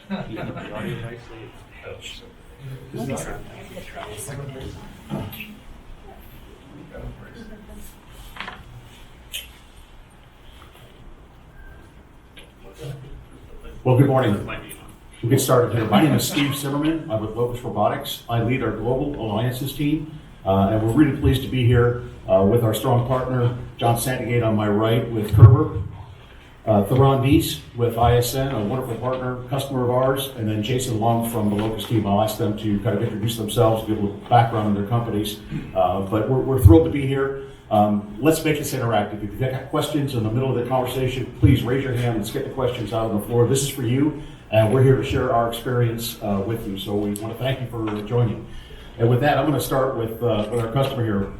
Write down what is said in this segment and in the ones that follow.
Well, good morning. We'll get started here. My name is Steve Zimmerman. I'm with Locus Robotics. I lead our global alliances team, and we're really pleased to be here with our strong partner, John Santagate on my right with Kerber, Theron Neese with ISN, a wonderful partner, customer of ours, and then Jason Long from the Locus team. I'll ask them to kind of introduce themselves, give a little background on their companies, but we're thrilled to be here. Let's make this interactive. If you've got questions in the middle of the conversation, please raise your hand. Let's get the questions out on the floor. This is for you, and we're here to share our experience with you. So we want to thank you for joining. And with that, I'm going to start with our customer here,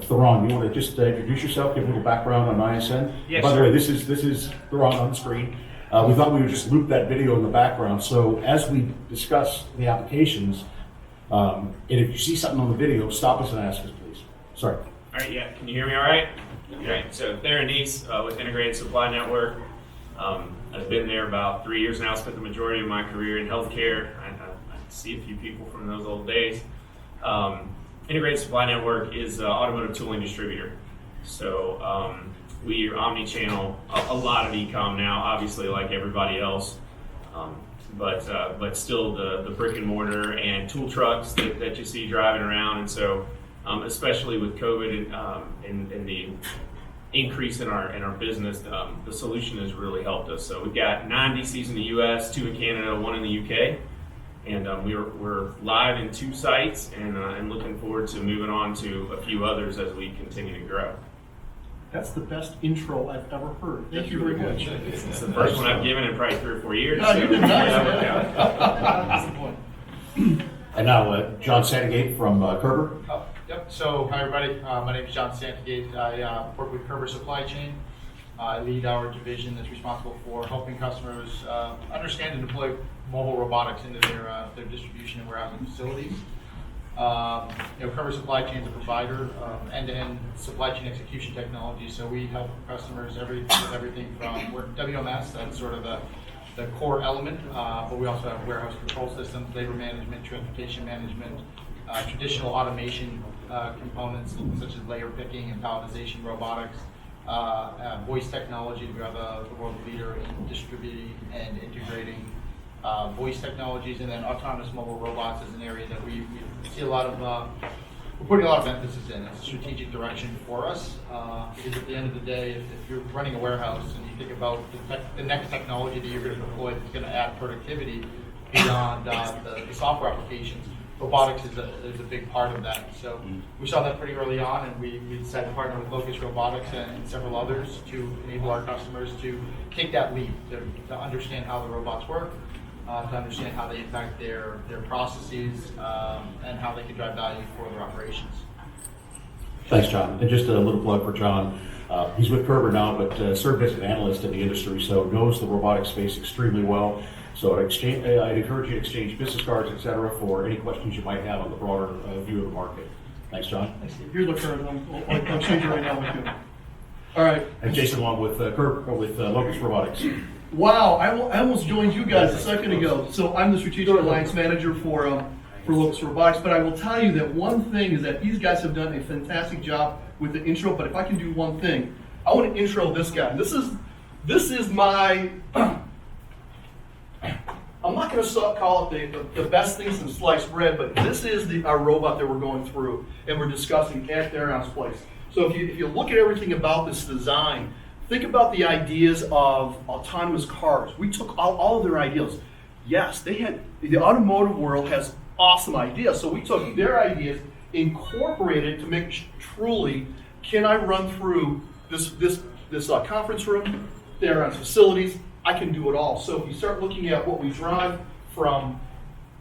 Theron. You want to just introduce yourself, give a little background on ISN? Yes, By the sure. way, this is Theron on the screen. We thought we would just loop that video in the background. So as we discuss the applications, and if you see something on the video, stop us and ask us, please. Sorry. All right, yeah, can you hear me all right? All right, so Theron Neese with Integrated Supply Network. I've been there about 3 years now, spent the majority of my career in healthcare. I see a few people from those old days. Integrated Supply Network is an automotive tooling distributor. So we are omni-channel, a lot of e-com now, obviously like everybody else. But still the brick and mortar and tool trucks that you see driving around. And so especially with COVID and the increase in our business, the solution has really helped us. So we've got 9 DCs in the US, 2 in Canada, 1 in the UK. And we're live in 2 sites, and looking forward to moving on to a few others as we continue to grow. That's the best intro I've ever heard. Thank you very much. It's the first one I've given in probably 3 or 4 years. No, you did nice, That's the point. And now John Santagate from Kerber. Yep, so hi everybody, my name is John Santagate. I work with Körber Supply Chain. I lead our division that's responsible for helping customers understand and deploy mobile robotics into their distribution and warehousing facilities. Körber Supply Chain is a provider of end-to-end supply chain execution technology, so we help customers with everything from WMS, that's sort of the core element, but we also have warehouse control systems, labor management, transportation management, traditional automation components such as layer picking and palletization robotics, voice technology. We are the world leader in distributing and integrating voice technologies, and then autonomous mobile robots is an area that we see a lot of, we're putting a lot of emphasis in. It's a strategic direction for us, because at the end of the day, if you're running a warehouse and you think about the next technology that you're going to deploy that's going to add productivity beyond the software applications, robotics is a big part of that. So we saw that pretty early on, and we decided to partner with Locus Robotics and several others to enable our customers to take that leap, to understand how the robots work, to understand how they impact their processes, and how they can drive value for their operations. Thanks, John. And just a little plug for John. He's with Kerber now, but served as an analyst in the industry, so knows the robotics space extremely well. So I'd encourage you to exchange business cards, et cetera, for any questions you might have on the broader view of the market. Thanks, John. Thanks, Steve. Here's the current. I'm changing right now with you. All right. And Jason Long with Locus Robotics. Wow, I almost joined you guys a second ago. So I'm the strategic alliance manager for Locus Robotics. But I will tell you that one thing is that these guys have done a fantastic job with the intro. But if I can do one thing, I want to intro this guy. This is my. I'm not going to call it the best thing since sliced bread, but this is our robot that we're going through and we're discussing at Theron's place. So if you look at everything about this design, think about the ideas of autonomous cars. We took all of their ideas. Yes, the automotive world has awesome ideas, so we took their ideas, incorporated to make truly, can I run through this conference room, Theron's facilities? I can do it all. So if you start looking at what we drive from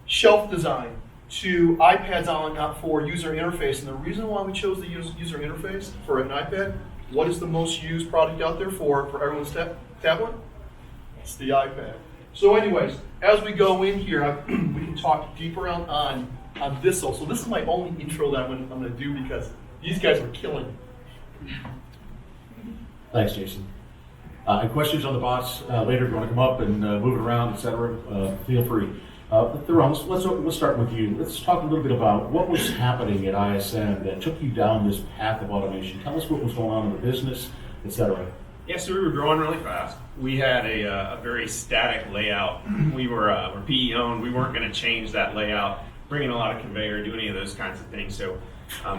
shelf design to iPads out for user interface, and the reason why we chose the user interface for an iPad, what is the most used product out there for everyone's tablet? It's the iPad. So anyways, as we go in here, we can talk deeper on this also. This is my only intro that I'm going to do because these guys are killing it. Thanks, Jason. And questions on the bots later, if you want to come up and move it around, etc., feel free. Theron, let's start with you. Let's talk a little bit about what was happening at ISM that took you down this path of automation. Tell us what was going on in the business, etc. Yeah, so we were growing really fast. We had a very static layout. We were PE owned. We weren't going to change that layout, bring in a lot of conveyor, do any of those kinds of things. So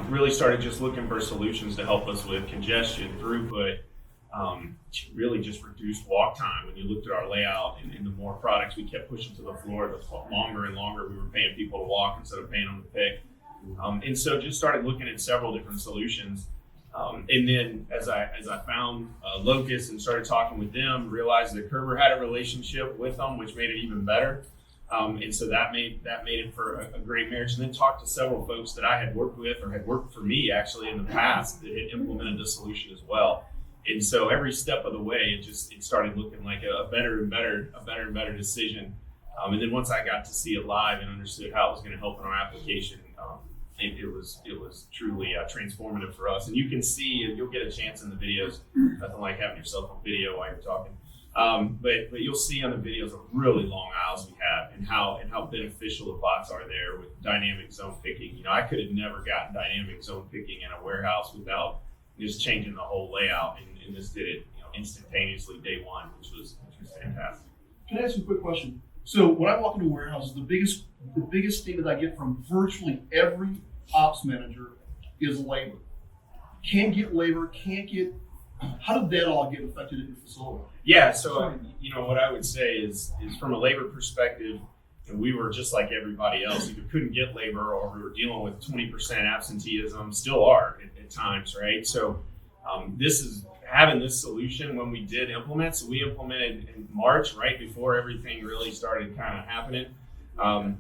really started just looking for solutions to help us with congestion, throughput, really just reduced walk time. When you looked at our layout and the more products we kept pushing to the floor, the longer and longer we were paying people to walk instead of paying them to pick. And so just started looking at several different solutions. And then as I found Locus and started talking with them, realized that Kerber had a relationship with them, which made it even better. And so that made it for a great marriage. And then talked to several folks that I had worked with or had worked for me actually in the past that had implemented the solution as well. And so every step of the way, it started looking like a better and better decision. And then once I got to see it live and understood how it was going to help in our application, it was truly transformative for us. And you can see, you'll get a chance in the videos, nothing like having yourself on video while you're talking. But you'll see on the videos the really long aisles we have and how beneficial the bots are there with dynamic zone picking. You know, I could have never gotten dynamic zone picking in a warehouse without just changing the whole layout, and this did it, instantaneously day one, which was fantastic. Can I ask you a quick question? So when I walk into warehouses, the biggest statement I get from virtually every ops manager is labor. Can't get labor, how did that all get affected in the facility? Yeah, so what I would say is from a labor perspective, we were just like everybody else. Either couldn't get labor or we were dealing with 20% absenteeism, still are at times, right? So this is having this solution when we did implement. So we implemented in March, right before everything really started kind of happening.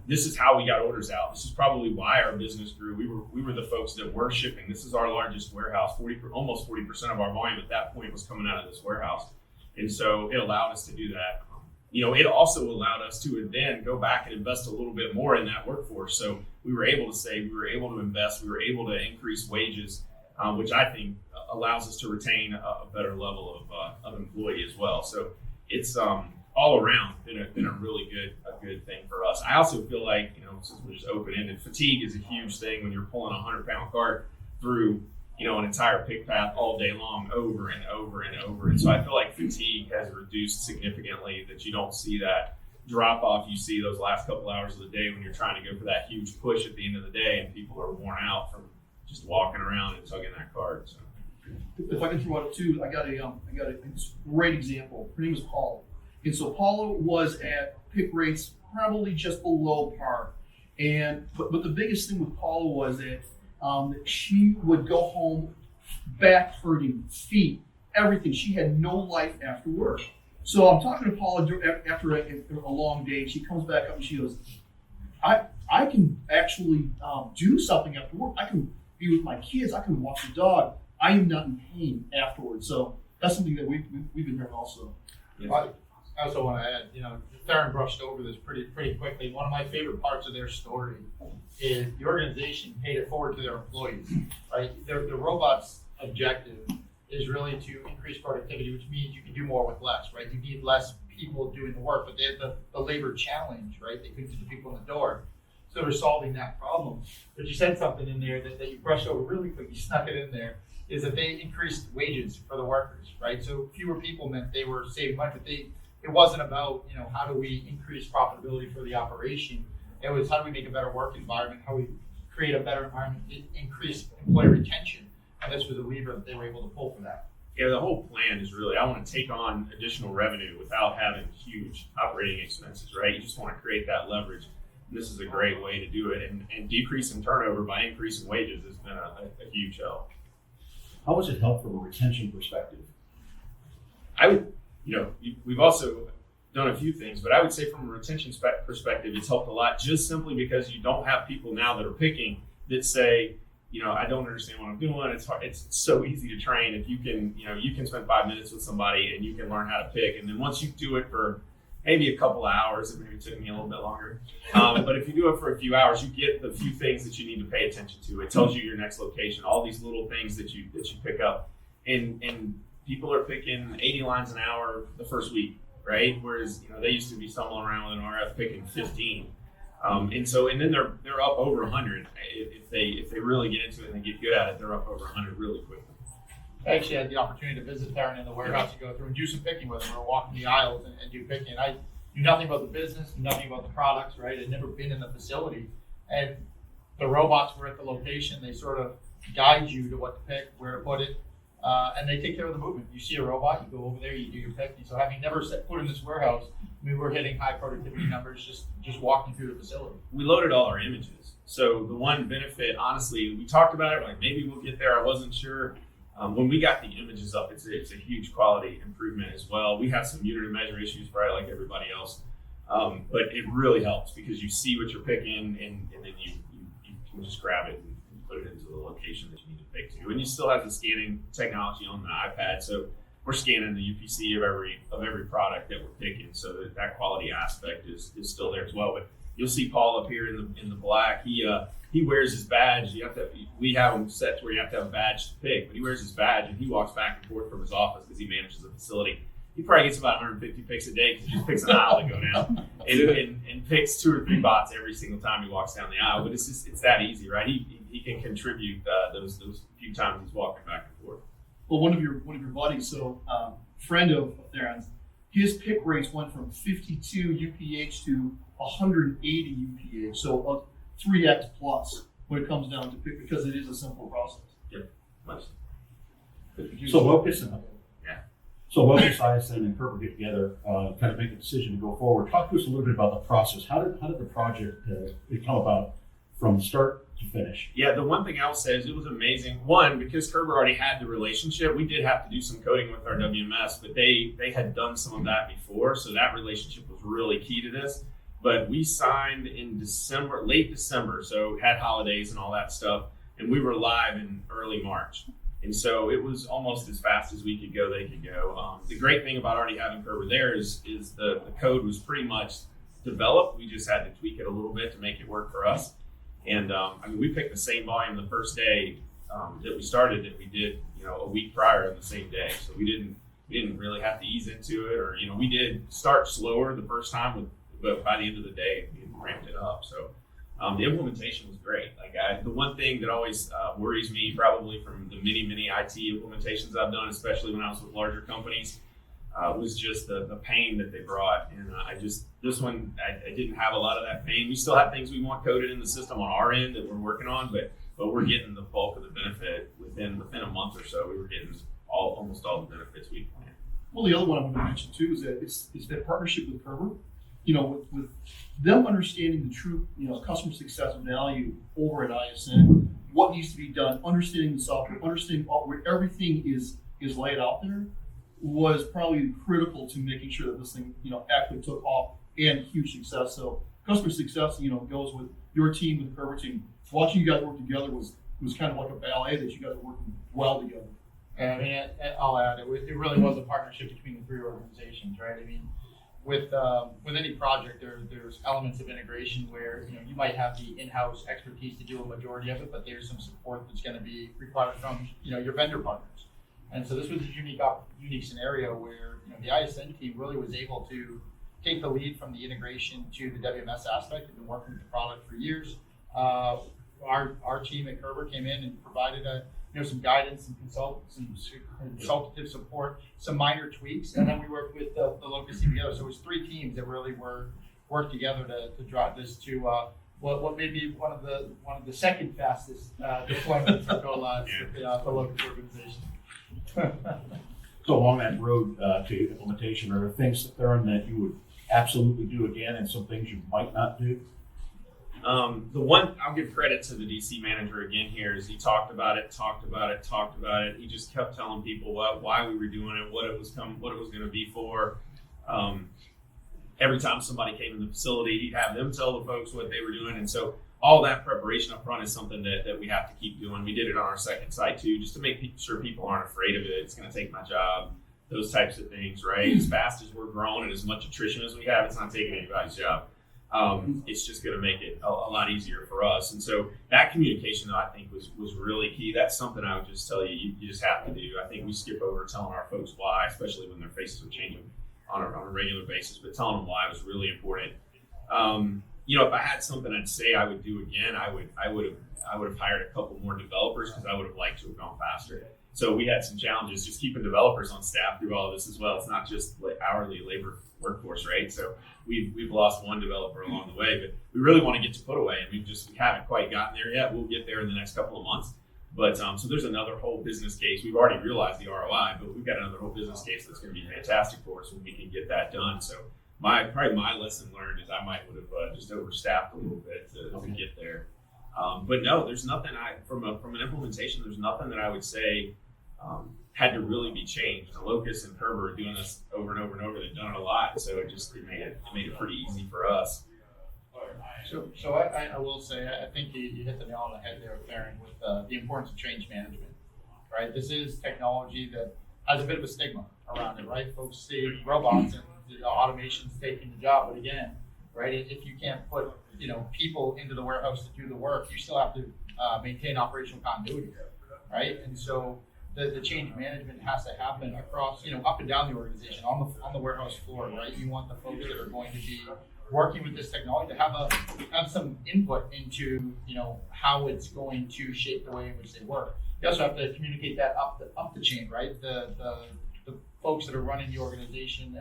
This is how we got orders out. This is probably why our business grew. We were the folks that were shipping. This is our largest warehouse. Almost 40% of our volume at that point was coming out of this warehouse. And so it allowed us to do that. It also allowed us to then go back and invest a little bit more in that workforce. So we were able to save, we were able to invest, we were able to increase wages, which I think allows us to retain a better level of employee as well. So it's all around been a really good thing for us. I also feel like, since we're just open-ended, fatigue is a huge thing when you're pulling a 100-pound cart through an entire pick path all day long, over and over and over. And so I feel like fatigue has reduced significantly, that you don't see that drop off you see those last couple hours of the day when you're trying to go for that huge push at the end of the day and people are worn out from just walking around and tugging that cart. So. If I can throw out too, I got a great example. Her name is Paula. And so Paula was at pick rates probably just below par. But the biggest thing with Paula was that she would go home back hurting, feet, everything. She had no life after work. So I'm talking to Paula after a long day. She comes back up and she goes, I can actually do something after work. I can be with my kids. I can walk the dog. I am not in pain afterwards. So that's something that we've been hearing also. Yes. I also want to add, Theron brushed over this pretty quickly. One of my favorite parts of their story is the organization paid it forward to their employees, right? The robot's objective is really to increase productivity, which means you can do more with less, right? You need less people doing the work, but they had the labor challenge, right? They couldn't get the people in the door. So they're solving that problem. But you said something in there that you brushed over really quick, you snuck it in there, is that they increased wages for the workers, right? So fewer people meant they were saving money, but it wasn't about, how do we increase profitability for the operation? It was how do we make a better work environment? How we create a better environment, increase employee retention. And this was a lever that they were able to pull for that. Yeah, the whole plan is really, I want to take on additional revenue without having huge operating expenses, right? You just want to create that leverage. And this is a great way to do it. And decreasing turnover by increasing wages has been a huge help. How was it helped from a retention perspective? We've also done a few things, but I would say from a retention perspective, it's helped a lot just simply because you don't have people now that are picking that say, I don't understand what I'm doing. It's hard. It's so easy to train. If you can spend 5 minutes with somebody and you can learn how to pick. And then once you do it for maybe a couple of hours, it maybe took me a little bit longer. But if you do it for a few hours, you get the few things that you need to pay attention to. It tells you your next location, all these little things that you pick up. And people are picking 80 lines an hour the first week, right? Whereas, they used to be stumbling around with an RF picking 15. And then they're up over 100. If they really get into it and they get good at it, they're up over 100 really quickly. I actually had the opportunity to visit Theron in the warehouse to go through and do some picking with them. We were walking the aisles and do picking. I knew nothing about the business, knew nothing about the products, right? I'd never been in the facility. And the robots were at the location. They sort of guide you to what to pick, where to put it, and they take care of the movement. You see a robot, you go over there, you do your picking. So having never set foot in this warehouse, we were hitting high productivity numbers just walking through the facility. We loaded all our images. So the one benefit, honestly, we talked about it, like maybe we'll get there. I wasn't sure. When we got the images up, it's a huge quality improvement as well. We have some meter to measure issues, probably like everybody else. But it really helps because you see what you're picking and then you can just grab it and put it into the location that you need to pick to. And you still have the scanning technology on the iPad. So we're scanning the UPC of every product that we're picking. So that quality aspect is still there as well. But you'll see Paul up here in the black. He wears his badge. We have him set to where you have to have a badge to pick, but he wears his badge and he walks back and forth from his office because he manages the facility. He probably gets about 150 picks a day because he just picks an aisle to go down and picks 2 or 3 bots every single time he walks down the aisle. But it's that easy, right? He can contribute those few times he's walking back and forth. Well, one of your buddies, friend of Theron's, his pick rates went from 52 UPH to 180 UPH, so 3x plus when it comes down to pick because it is a simple process. Yep. Nice. So Locus and Yeah. So Locus, ISN, and Kerber get together, kind of make a decision to go forward. Talk to us a little bit about the process. How did the project come about from start to finish? Yeah, the one thing I'll say is it was amazing. One, because Kerber already had the relationship, we did have to do some coding with our WMS, but they had done some of that before, so that relationship was really key to this. But we signed in December, late December, so had holidays and all that stuff, and we were live in early March. And so it was almost as fast as we could go, they could go. The great thing about already having Kerber there is the code was pretty much developed. We just had to tweak it a little bit to make it work for us. And we picked the same volume the first day that we started that we did, a week prior on the same day. So we didn't really have to ease into it, or we did start slower the first time, but by the end of the day we ramped it up. So the implementation was great. The one thing that always worries me, probably from the many IT implementations I've done, especially when I was with larger companies, was just the pain that they brought. And this one, I didn't have a lot of that pain. We still have things we want coded in the system on our end that we're working on, but we're getting the bulk of the benefit within a month or so. We were getting almost all the benefits we planned. Well, the other one I want to mention too is that it's that partnership with Körber. With them understanding the true, customer success value over at ISN, what needs to be done, understanding the software, understanding where everything is laid out there, was probably critical to making sure that this thing, actually took off and huge success. So customer success, goes with your team, with the Körber team. Watching you guys work together was kind of like a ballet that you guys are working well together. And I'll add, it really was a partnership between the 3 organizations, right? With any project, there's elements of integration where you might have the in-house expertise to do a majority of it, but there's some support that's going to be required from your vendor partners. And so this was a unique scenario where the ISN team really was able to take the lead from the integration to the WMS aspect. They've been working with the product for years. Our team at Körber came in and provided some guidance and consultative support, some minor tweaks, and then we worked with the Locust team together. So it was 3 teams that really worked together to drive this to what may be one of the second fastest deployments for go lives with the Locust organization. So along that road to implementation, are there things, Theron, that you would absolutely do again and some things you might not do? The one I'll give credit to the DC manager again here is he talked about it. He just kept telling people why we were doing it, what it was going to be for. Every time somebody came in the facility, he'd have them tell the folks what they were doing, and so all that preparation up front is something that we have to keep doing. We did it on our second site too, just to make sure people aren't afraid of it. It's going to take my job, those types of things, right? As fast as we're growing and as much attrition as we have, it's not taking anybody's job. it's just going to make it a lot easier for us. And so that communication, I think, was really key. That's something I would just tell you, you just have to do. I think we skip over telling our folks why, especially when their faces are changing on a regular basis, but telling them why was really important. If I had something I'd say I would do again, I would have hired a couple more developers, because I would have liked to have gone faster. So we had some challenges just keeping developers on staff through all of this as well. It's not just like hourly labor workforce, right? So we've lost one developer along the way, but we really want to get to put away, and we haven't quite gotten there yet. We'll get there in the next couple of months. But so there's another whole business case. We've already realized the ROI, but we've got another whole business case that's going to be fantastic for us when we can get that done. So probably my lesson learned is I might would have just overstaffed a little bit to get there. But no, there's nothing from an implementation, there's nothing that I would say had to really be changed. The Locust and Körber are doing this over and over and over. They've done it a lot, so it made it pretty easy for us. So I will say, I think you hit the nail on the head there, Theron, with the importance of change management, right? This is technology that has a bit of a stigma around it, right? Folks see robots and the automation's taking the job, but again, right, if you can't put people into the warehouse to do the work, you still have to maintain operational continuity, right? And so the change management has to happen across, up and down the organization, on the warehouse floor, right? You want the folks that are going to be working with this technology to have some input into, how it's going to shape the way in which they work. You also have to communicate that up the chain, right? The folks that are running the organization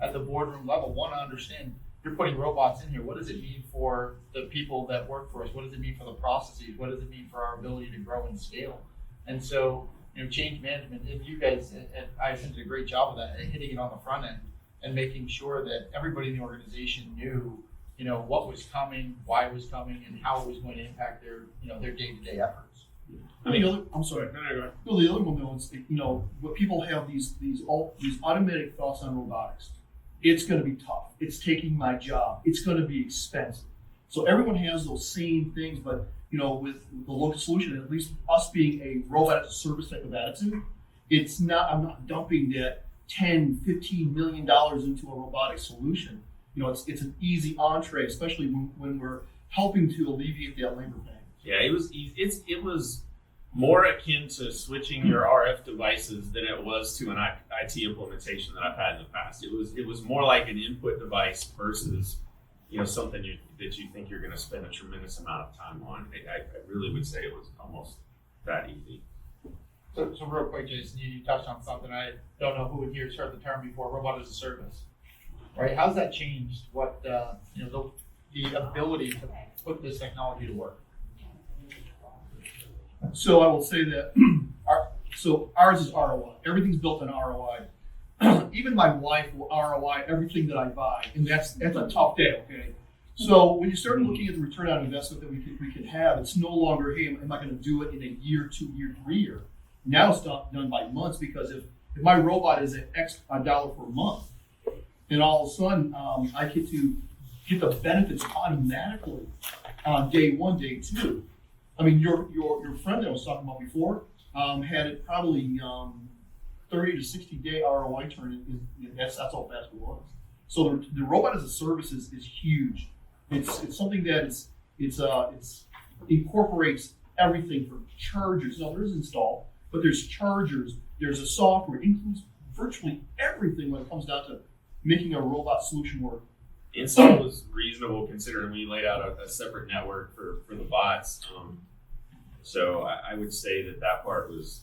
at the boardroom level want to understand, you're putting robots in here. What does it mean for the people that work for us? What does it mean for the processes? What does it mean for our ability to grow and scale? And so, change management, and you guys at ISN did a great job of that, hitting it on the front end and making sure that everybody in the organization knew, what was coming, why it was coming, and how it was going to impact their day-to-day efforts. I'm sorry. No, the other one though is, what people have these automatic thoughts on robotics. It's going to be tough. It's taking my job. It's going to be expensive. So everyone has those same things, but with the Locus solution, at least us being a robot as a service type of attitude, I'm not dumping that $10-15 million into a robotic solution. It's an easy entree, especially when we're helping to alleviate that labor pain. Yeah, it was easy. It was more akin to switching your RF devices than it was to an IT implementation that I've had in the past. It was more like an input device versus something that you think you're going to spend a tremendous amount of time on. I really would say it was almost that easy. So real quick, Jason, you touched on something. I don't know who would hear heard the term before, robot as a service, right? How's that changed what the ability to put this technology to work? So I will say that ours is ROI. Everything's built on ROI. Even my wife will ROI everything that I buy, and that's a tough day. Okay, so when you start looking at the return on investment that we can have, it's no longer, hey, am I going to do it in a year, 2 year, 3 year? Now it's done by months, because if my robot is at X dollar per month, then all of a sudden I get to get the benefits automatically on day 1, day 2. I mean, your friend that I was talking about before had it probably 30 to 60 day ROI turn. That's how fast it was. So the robot as a service is huge. It's something that incorporates everything from chargers. Now there is install, but there's chargers. There's a software. It includes virtually everything when it comes down to making a robot solution work. Install was reasonable considering we laid out a separate network for the bots. So I would say that part was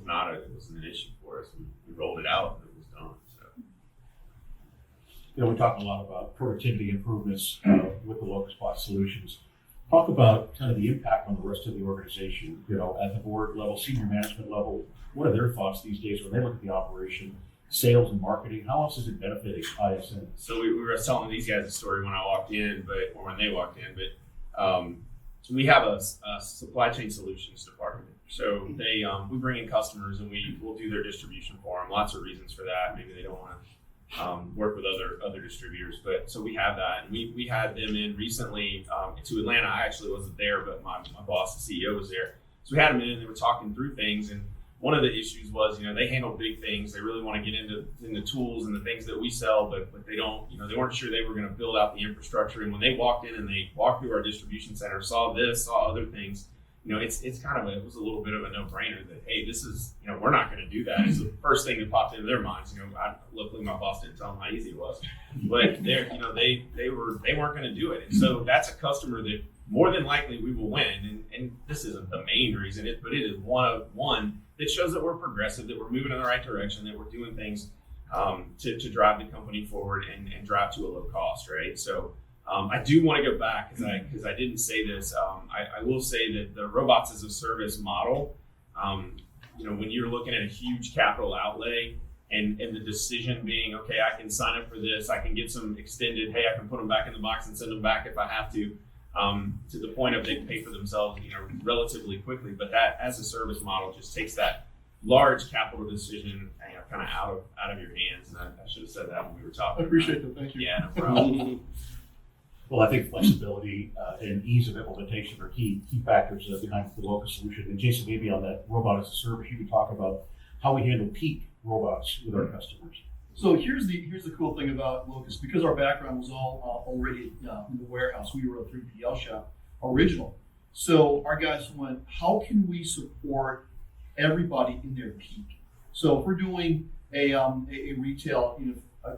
not it wasn't an issue for us. We rolled it out and it was done. So. We talk a lot about productivity improvements with the Locust Bot solutions. Talk about kind of the impact on the rest of the organization, at the board level, senior management level. What are their thoughts these days when they look at the operation, sales and marketing? How else is it benefiting ISN? So we were telling these guys a story when I walked in, or when they walked in, but we have a supply chain solutions department. So we bring in customers and we'll do their distribution for them. Lots of reasons for that. Maybe they don't want to work with other distributors, but so we have that. And we had them in recently to Atlanta. I actually wasn't there, but my boss, the CEO, was there. So we had them in and they were talking through things. And one of the issues was, they handle big things. They really want to get into tools and the things that we sell, but they don't, they weren't sure they were going to build out the infrastructure. And when they walked in and they walked through our distribution center, saw other things, it's kind of it was a little bit of a no-brainer that, hey, this is, we're not going to do that. It's the first thing that popped into their minds. Luckily my boss didn't tell them how easy it was, but they weren't going to do it. And so that's a customer that more than likely we will win. And this isn't the main reason, but it is one that shows that we're progressive, that we're moving in the right direction, that we're doing things to drive the company forward and drive to a low cost, right? So I do want to go back because I didn't say this. I will say that the robots as a service model, when you're looking at a huge capital outlay and the decision being, okay, I can sign up for this, I can get some extended, hey, I can put them back in the box and send them back if I have to the point of they can pay for themselves, relatively quickly. But that as a service model just takes that large capital decision kind of out of your hands. And I should have said that when we were talking. I appreciate that. Thank you. Yeah, no problem. Well, I think flexibility and ease of implementation are key factors behind the Locus solution. And Jason, maybe on that robot as a service, you could talk about how we handle peak robots with our customers. So here's the cool thing about Locus, because our background was all already in the warehouse. We were a 3PL shop original. So our guys went, how can we support everybody in their peak? So if we're doing a retail,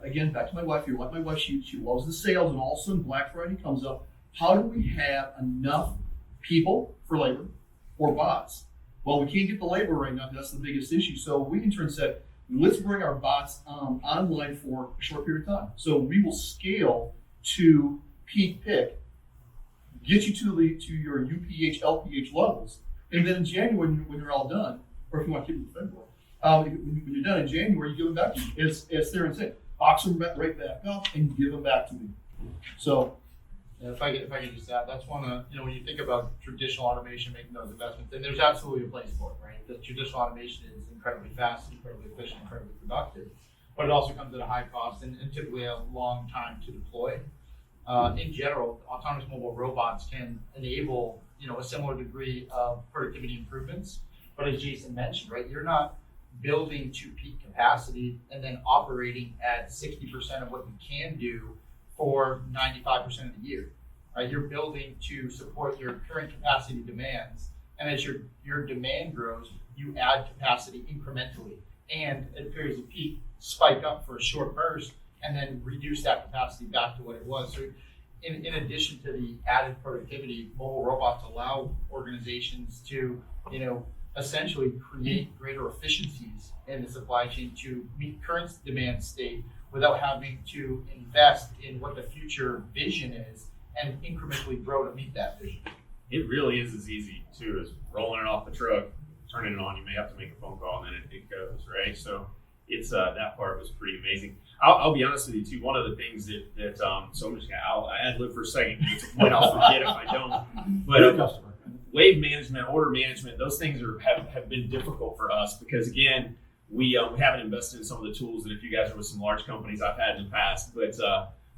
again, back to my wife here, like my wife, she loves the sales, and all of a sudden Black Friday comes up. How do we have enough people for labor or bots? Well, we can't get the labor right now. That's the biggest issue. So we in turn said, let's bring our bots online for a short period of time. So we will scale to peak pick, get you to your UPH, LPH levels, and then in January when you're all done, or if you want to keep it in February, when you're done in January, you give them back to me. As Theron said, box them right back up and give them back to me. So. Yeah, if I could just add, that's one of, when you think about traditional automation, making those investments, and there's absolutely a place for it, right? The traditional automation is incredibly fast, incredibly efficient, incredibly productive, but it also comes at a high cost and typically a long time to deploy. In general, autonomous mobile robots can enable, a similar degree of productivity improvements, but as Jason mentioned, right, you're not building to peak capacity and then operating at 60% of what you can do for 95% of the year, right? You're building to support your current capacity demands, and as your demand grows, you add capacity incrementally, and at periods of peak, spike up for a short burst, and then reduce that capacity back to what it was. So, in addition to the added productivity, mobile robots allow organizations to, essentially create greater efficiencies in the supply chain to meet current demand state, without having to invest in what the future vision is and incrementally grow to meet that vision. It really is as easy too as rolling it off the truck, turning it on. You may have to make a phone call and then it goes, right? So it's that part was pretty amazing. I'll be honest with you too. One of the things that so I'm just gonna I'll ad lib for a second. It's a point I'll forget if I don't. But wave management, order management, those things have been difficult for us because again, we haven't invested in some of the tools that if you guys are with some large companies I've had in the past. But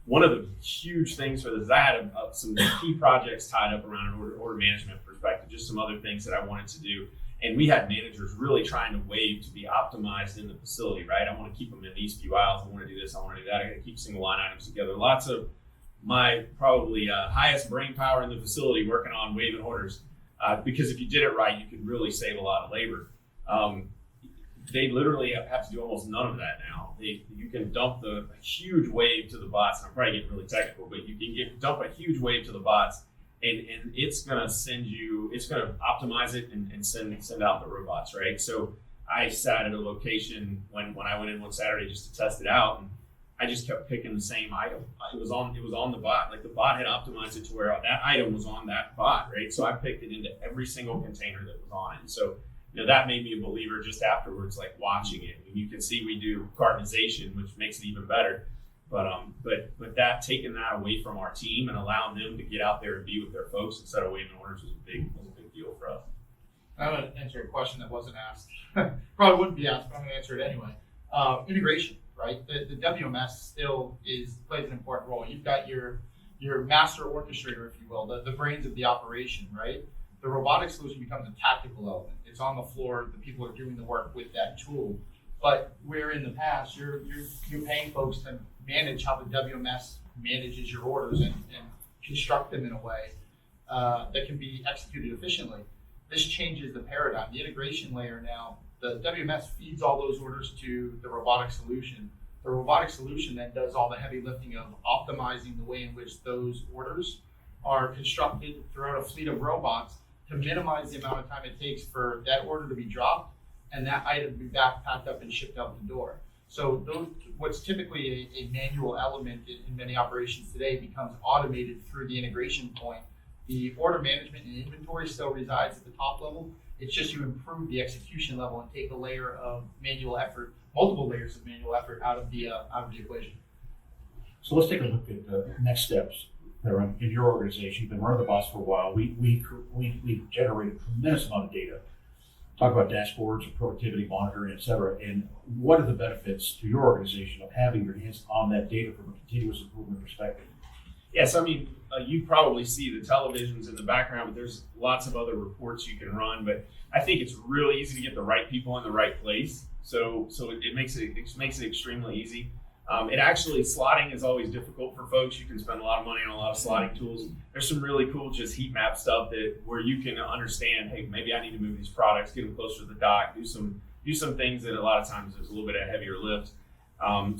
one of the huge things for this is I had some key projects tied up around an order management perspective, just some other things that I wanted to do. And we had managers really trying to wave to be optimized in the facility, right? I want to keep them in these few aisles. I want to do this. I want to do that. I got to keep single line items together. Lots of my probably highest brain power in the facility working on waving orders because if you did it right, you could really save a lot of labor. They literally have to do almost none of that now. You can dump a huge wave to the bots, and I'm probably getting really technical, but you can dump a huge wave to the bots, and it's gonna optimize it and send out the robots, right? So I sat at a location when I went in one Saturday just to test it out, and I just kept picking the same item. It was on the bot. Like the bot had optimized it to where that item was on that bot, right? So I picked it into every single container that was on it. And so that made me a believer just afterwards, like watching it. And you can see we do cartonization, which makes it even better. But that taking that away from our team and allowing them to get out there and be with their folks instead of waiting orders was a big deal for us. I'm going to answer a question that wasn't asked. Probably wouldn't be asked, but I'm going to answer it anyway. Integration, right? The WMS still plays an important role. You've got your master orchestrator, if you will, the brains of the operation, right? the robotic solution becomes a tactical element. It's on the floor, the people are doing the work with that tool. But where in the past, you're paying folks to manage how the WMS manages your orders and construct them in a way that can be executed efficiently. This changes the paradigm. The integration layer now, the WMS feeds all those orders to the robotic solution. The robotic solution then does all the heavy lifting of optimizing the way in which those orders are constructed throughout a fleet of robots to minimize the amount of time it takes for that order to be dropped and that item to be packed up and shipped out the door. So what's typically a manual element in many operations today becomes automated through the integration point. The order management and inventory still resides at the top level. It's just you improve the execution level and take a layer of manual effort, multiple layers of manual effort out of the equation. So let's take a look at the next steps that are in your organization. You've been running the boss for a while. We generated a tremendous amount of data. Talk about dashboards and productivity monitoring, et cetera. And what are the benefits to your organization of having your hands on that data from a continuous improvement perspective? Yes, I mean, you probably see the televisions in the background, but there's lots of other reports you can run. But I think it's really easy to get the right people in the right place. So it makes it extremely easy. It actually, slotting is always difficult for folks. You can spend a lot of money on a lot of slotting tools. There's some really cool just heat map stuff where you can understand, hey, maybe I need to move these products, get them closer to the dock, do some things that a lot of times there's a little bit of heavier lift.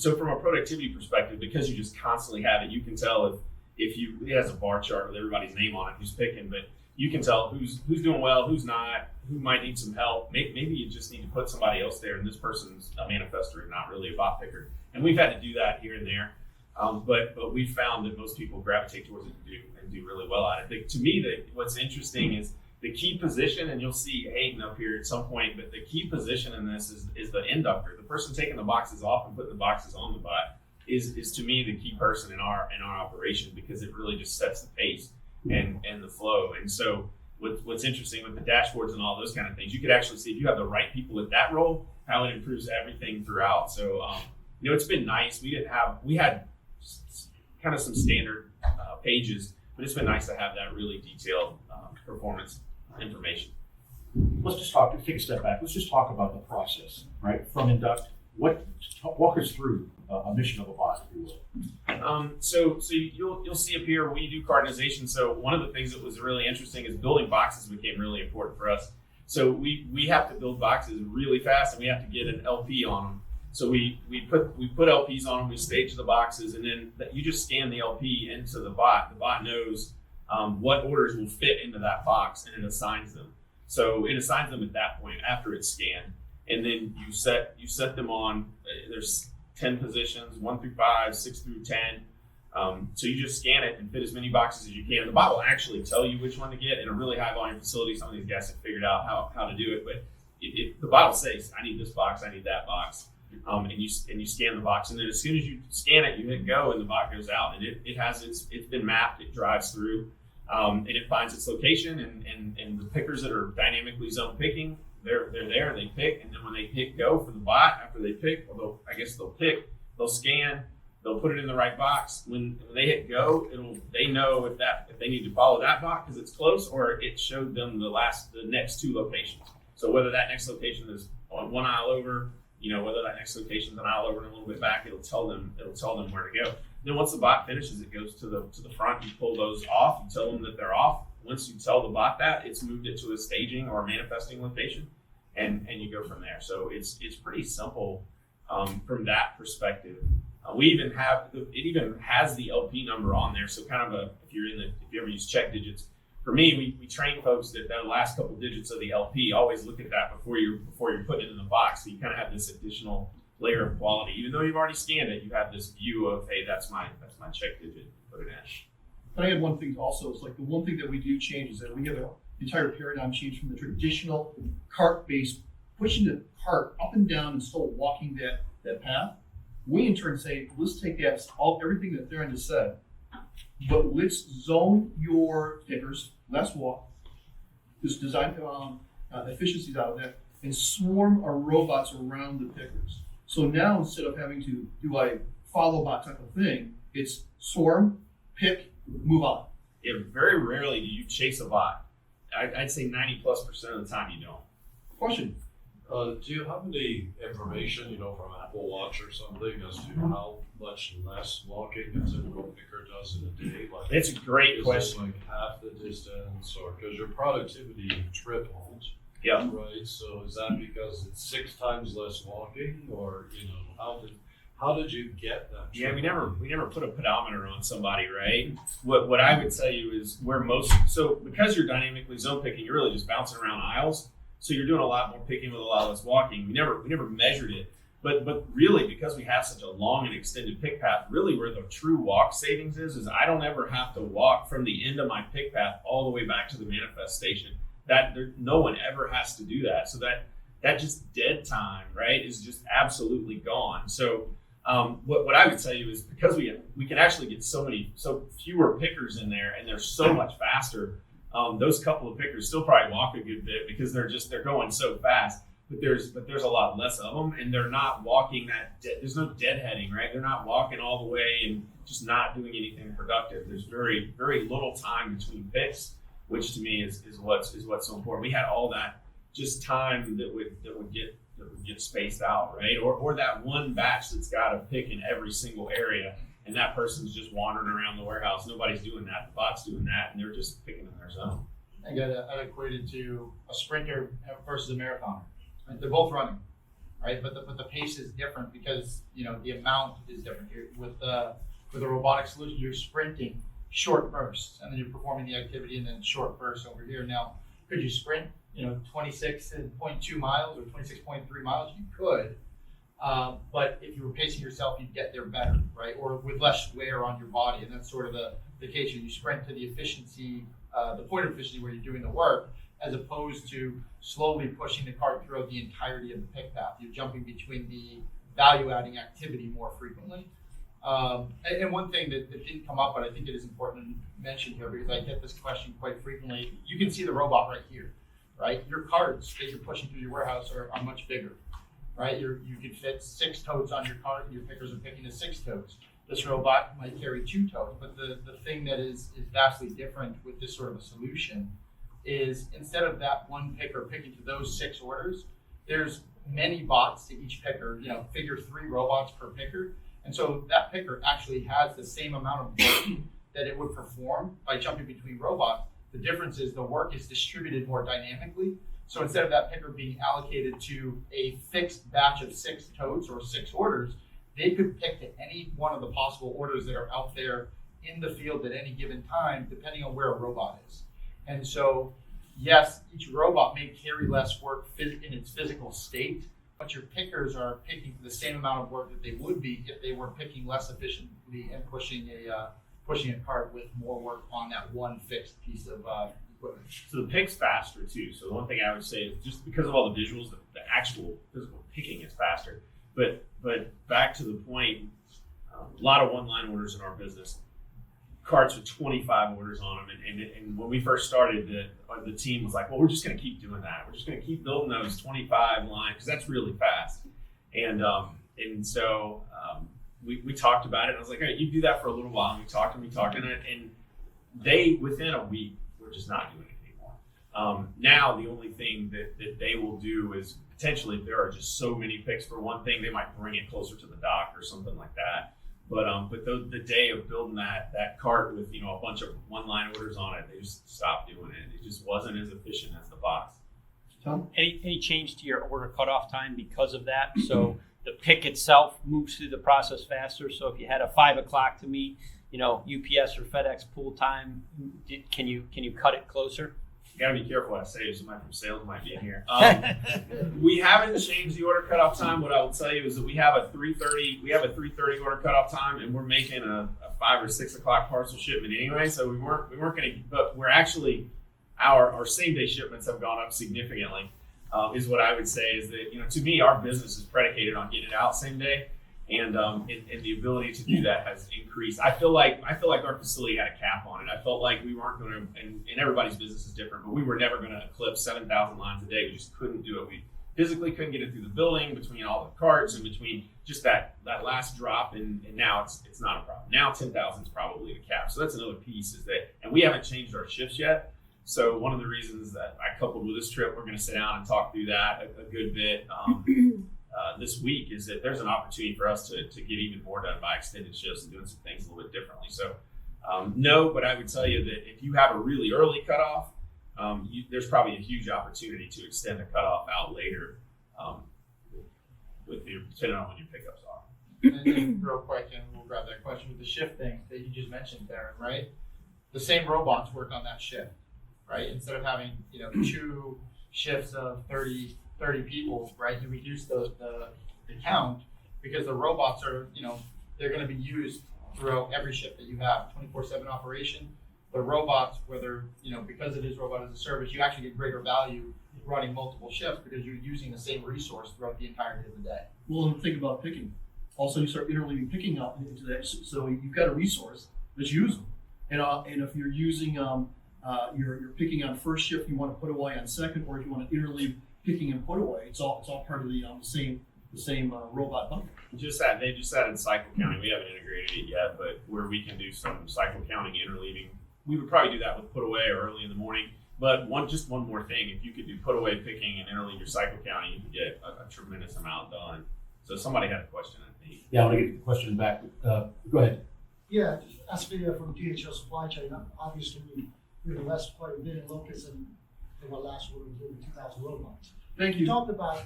So from a productivity perspective, because you just constantly have it, you can tell if it has a bar chart with everybody's name on it, who's picking, but you can tell who's doing well, who's not, who might need some help. Maybe you just need to put somebody else there, and this person's a manifester and not really a bot picker. And we've had to do that here and there, but we found that most people gravitate towards it and do really well at it. To me, what's interesting is the key position, and you'll see Hayden up here at some point, but the key position in this is the inductor. The person taking the boxes off and putting the boxes on the bot is to me the key person in our operation, because it really just sets the pace and the flow. And so what's interesting with the dashboards and all those kind of things, you could actually see if you have the right people with that role, how it improves everything throughout. So it's been nice. We had kind of some standard pages, but it's been nice to have that really detailed performance information. Let's just take a step back. Let's just talk about the process, right? From induct, walk us through a mission of a bot, if you will. So you'll see up here, we do cartonization. So one of the things that was really interesting is building boxes became really important for us. So we have to build boxes really fast, and we have to get an LP on them. So we put LPs on them, we stage the boxes, and then you just scan the LP into the bot. The bot knows what orders will fit into that box, and it assigns them. So it assigns them at that point after it's scanned, and then you set them on. There's 10 positions, 1 through 5, 6 through 10. So you just scan it and fit as many boxes as you can. The bot will actually tell you which one to get. In a really high volume facility, some of these guys have figured out how to do it, but the bot will say, I need this box, I need that box. And you scan the box, and then as soon as you scan it, you hit go, and the bot goes out, and it's been mapped. It drives through, and it finds its location, and the pickers that are dynamically zone picking, they're there, they pick, and then when they hit go for the bot, after they pick, they'll scan, they'll put it in the right box. When they hit go, they know if they need to follow that box because it's close, or it showed them the next 2 locations. So whether that next location is on 1 aisle over, whether that next location's an aisle over and a little bit back, it'll tell them where to go. Then once the bot finishes, it goes to the front. You pull those off. You tell them that they're off. Once you tell the bot that, it's moved it to a staging or a manifesting location, and you go from there. So it's pretty simple from that perspective. It even has the LP number on there. So kind of if you ever use check digits. For me, we train folks that the last couple digits of the LP, always look at that before you're putting it in the box. So you kind of have this additional layer of quality. Even though you've already scanned it, you have this view of, hey, that's my check digit. Put it in. Can I add one thing also? It's like the one thing that we do change is that we have an entire paradigm change from the traditional cart-based, pushing the cart up and down and still walking that path. We in turn say, let's take everything that Theron just said, but let's zone your pickers, less walk, just design efficiencies out of that, and swarm our robots around the pickers. So now instead of having to do a follow bot type of thing, it's swarm, pick, move on. Yeah, very rarely do you chase a bot. I'd say 90+% of the time you don't. Question. Do you have any information, from Apple Watch or something as to how much less walking a typical picker does in a day? Like, It's a great is question. it like half the distance, or because your productivity tripled, Yeah. right? So is that because it's 6 times less walking, or how did you get that? Yeah, we never put a pedometer on somebody, right? What I would tell you is because you're dynamically zone picking, you're really just bouncing around aisles. So you're doing a lot more picking with a lot less walking. We never measured it, but really because we have such a long and extended pick path, really where the true walk savings is I don't ever have to walk from the end of my pick path all the way back to the manifest station. No one ever has to do that. So that just dead time, right, is just absolutely gone. So what I would tell you is because we can actually get so fewer pickers in there, and they're so much faster. Those couple of pickers still probably walk a good bit because they're going so fast. But there's a lot less of them, and they're not walking there's no deadheading, right? They're not walking all the way and just not doing anything productive. There's very, very little time between picks, which to me is what's so important. We had all that just time that would get spaced out, right? Or that one batch that's got a pick in every single area, and that person's just wandering around the warehouse. Nobody's doing that. The bot's doing that, and they're just picking in their zone. I got I'd equate it to a sprinter versus a marathoner. Right? They're both running, right? But the pace is different because the amount is different. With a robotic solution, you're sprinting short bursts, and then you're performing the activity in then short bursts over here. Now, could you sprint 26.2 miles or 26.3 miles? You could. But if you were pacing yourself, you'd get there better, right? Or with less wear on your body. And that's sort of the case here. You sprint to the efficiency, the point of efficiency where you're doing the work, as opposed to slowly pushing the cart throughout the entirety of the pick path. You're jumping between the value-adding activity more frequently. And one thing that didn't come up, but I think it is important to mention here because I get this question quite frequently. You can see the robot right here, right? Your carts that you're pushing through your warehouse are much bigger. Right, you could fit 6 totes on your cart, and your pickers are picking the 6 totes. This robot might carry 2 totes, but the thing that is vastly different with this sort of a solution is instead of that one picker picking to those 6 orders, there's many bots to each picker. Figure 3 robots per picker, and so that picker actually has the same amount of work that it would perform by jumping between robots. The difference is the work is distributed more dynamically. So instead of that picker being allocated to a fixed batch of 6 totes or 6 orders, they could pick to any one of the possible orders that are out there in the field at any given time, depending on where a robot is. And so, yes, each robot may carry less work in its physical state, but your pickers are picking the same amount of work that they would be if they were picking less efficiently and pushing a cart with more work on that one fixed piece of equipment. So the pick's faster too. So the one thing I would say is just because of all the visuals, the actual physical picking is faster. But back to the point, a lot of one-line orders in our business, carts with 25 orders on them. And when we first started, the team was like, well, we're just going to keep doing that. We're just going to keep building those 25 lines because that's really fast. And so we talked about it. And I was like, all right, you do that for a little while. And we talked and they, within a week, we're just not doing it anymore. Now, the only thing that they will do is potentially if there are just so many picks for one thing, they might bring it closer to the dock or something like that. But the day of building that cart with a bunch of one-line orders on it, they just stopped doing it. It just wasn't as efficient as the box. Tom? Any change to your order cutoff time because of that? So the pick itself moves through the process faster. So if you had a 5 o'clock to meet, UPS or FedEx pool time, can you cut it closer? You gotta be careful what I say. Somebody from sales might be in here. We haven't changed the order cutoff time. What I will tell you is that we have a 3:30. We have a 3:30 order cutoff time, and we're making a 5 or 6 o'clock parcel shipment anyway. So we weren't gonna. But we're actually our same day shipments have gone up significantly. Is what I would say is that to me our business is predicated on getting it out same day. And the ability to do that has increased. I feel like our facility had a cap on it. I felt like we weren't going to, and everybody's business is different, but we were never going to eclipse 7,000 lines a day. We just couldn't do it. We physically couldn't get it through the building, between all the carts and between just that last drop. And now it's not a problem. Now 10,000 is probably the cap. So that's another piece and we haven't changed our shifts yet. So one of the reasons that I coupled with this trip, we're going to sit down and talk through that a good bit this week, is that there's an opportunity for us to get even more done by extended shifts and doing some things a little bit differently. So no, but I would tell you that if you have a really early cutoff, there's probably a huge opportunity to extend the cutoff out later, depending on when your pickups are. And then real quick, and we'll grab that question with the shift thing that you just mentioned, Theron, right? The same robots work on that shift, right? Instead of having, 2 shifts of 30 people, right? You reduce the count because the robots are, they're going to be used throughout every shift that you have, 24/7 operation. The robots, whether, because it is robot as a service, you actually get greater value running multiple shifts because you're using the same resource throughout the entirety of the day. Well, and think about picking. Also, you start interleaving picking up into that, so you've got a resource that's usable. And if you're using, you're picking on first shift, you want to put away on second, or if you want to interleave picking and put away, it's all part of the same robot bundle. They just added cycle counting. We haven't integrated it yet, but where we can do some cycle counting, interleaving. We would probably do that with put away or early in the morning. But one more thing, if you could do put away picking and interleave your cycle counting, you could get a tremendous amount done. So somebody had a question, I think. Yeah, I want to get the question back. Go ahead. Yeah, Asperia from DHL Supply Chain. Obviously, we invested quite a bit in Locus, and I think our last order was over 2,000 robots. Thank You you. talked about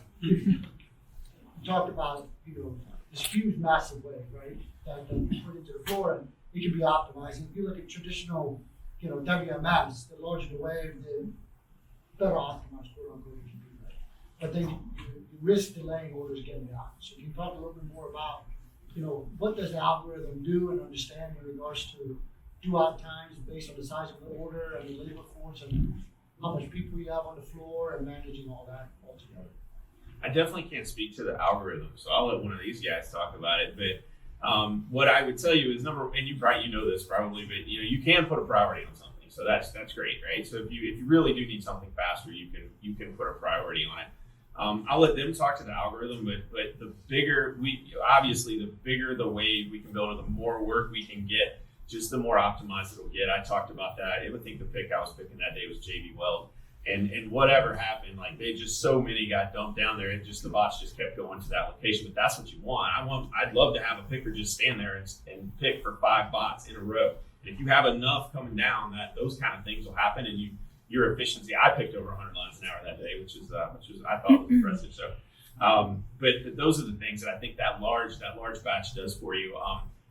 this huge, massive wave, right? That you put into the floor, and it can be optimized. And if you look at traditional, WMS, the larger the wave, the better optimized, quote unquote, it can be. Right? But then you risk delaying orders getting out. So can you talk a little bit more about, what does the algorithm do and understand in regards to due out times based on the size of the order and the labor force and how much people you have on the floor and managing all that altogether? I definitely can't speak to the algorithm, so I'll let one of these guys talk about it. But what I would tell you is and you know this probably, but you can put a priority on something, so that's great, right? So if you really do need something faster, you can put a priority on it. I'll let them talk to the algorithm, but the bigger the bigger the wave we can build, the more work we can get, just the more optimized it'll get. I talked about that. I would think the pick I was picking that day was JB Weld. And whatever happened, like so many got dumped down there, and the bots just kept going to that location. But that's what you want. I'd love to have a picker just stand there and pick for 5 bots in a row. And if you have enough coming down, that those kind of things will happen, and your efficiency. I picked over 100 lines an hour that day, which I thought was impressive. So, but those are the things that I think that large batch does for you.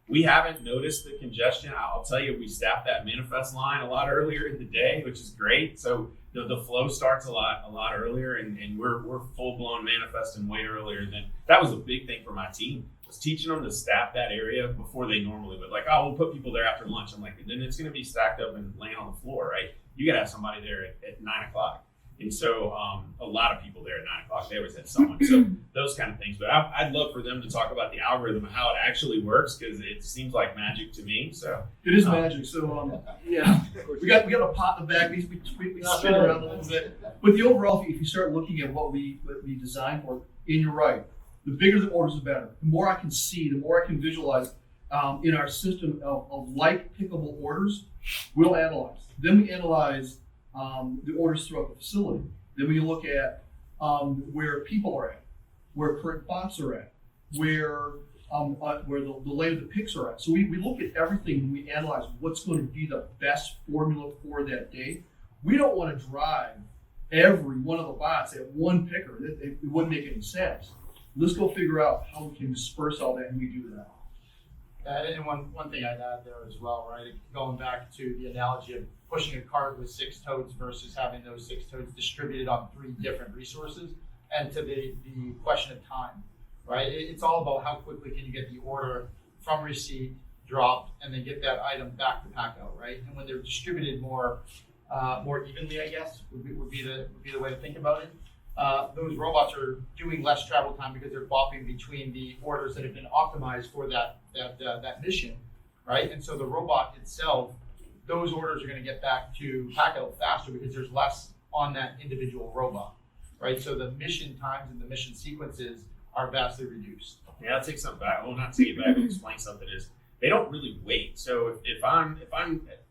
We haven't noticed the congestion. I'll tell you, we staffed that manifest line a lot earlier in the day, which is great. So the flow starts a lot earlier, and we're full blown manifesting way earlier than that. Was a big thing for my team, was teaching them to staff that area before they normally would. Like, we'll put people there after lunch. I'm like, then it's going to be stacked up and laying on the floor, right? You got to have somebody there at 9 o'clock. And so a lot of people there at 9 o'clock, they always had someone. So those kind of things. But I'd love for them to talk about the algorithm and how it actually works, because it seems like magic to me. So It is magic. So yeah, we got a pot in the back. We spin around a little bit. But the overall, if you start looking at what we designed for, and you're right, the bigger the orders, the better. The more I can see, the more I can visualize in our system of like pickable orders, we'll analyze. Then we analyze the orders throughout the facility. Then we look at where people are at, where current bots are at, where the lane of the picks are at. So we look at everything and we analyze what's going to be the best formula for that day. We don't want to drive every one of the bots at one picker. It wouldn't make any sense. Let's go figure out how we can disperse all that, and we do that. And one thing I'd add there as well, right? Going back to the analogy of pushing a cart with 6 totes versus having those 6 totes distributed on 3 different resources, and to the question of time, right? It's all about how quickly can you get the order from receipt, dropped, and then get that item back to pack out, right? And when they're distributed more evenly, I guess would be the way to think about it. Those robots are doing less travel time because they're bopping between the orders that have been optimized for that mission, right? And so the robot itself, those orders are going to get back to pack out faster because there's less on that individual robot, right? So the mission times and the mission sequences are vastly reduced. yeah, I'll take something back. Well, not take it back, but explain something. Is they don't really wait. So if I'm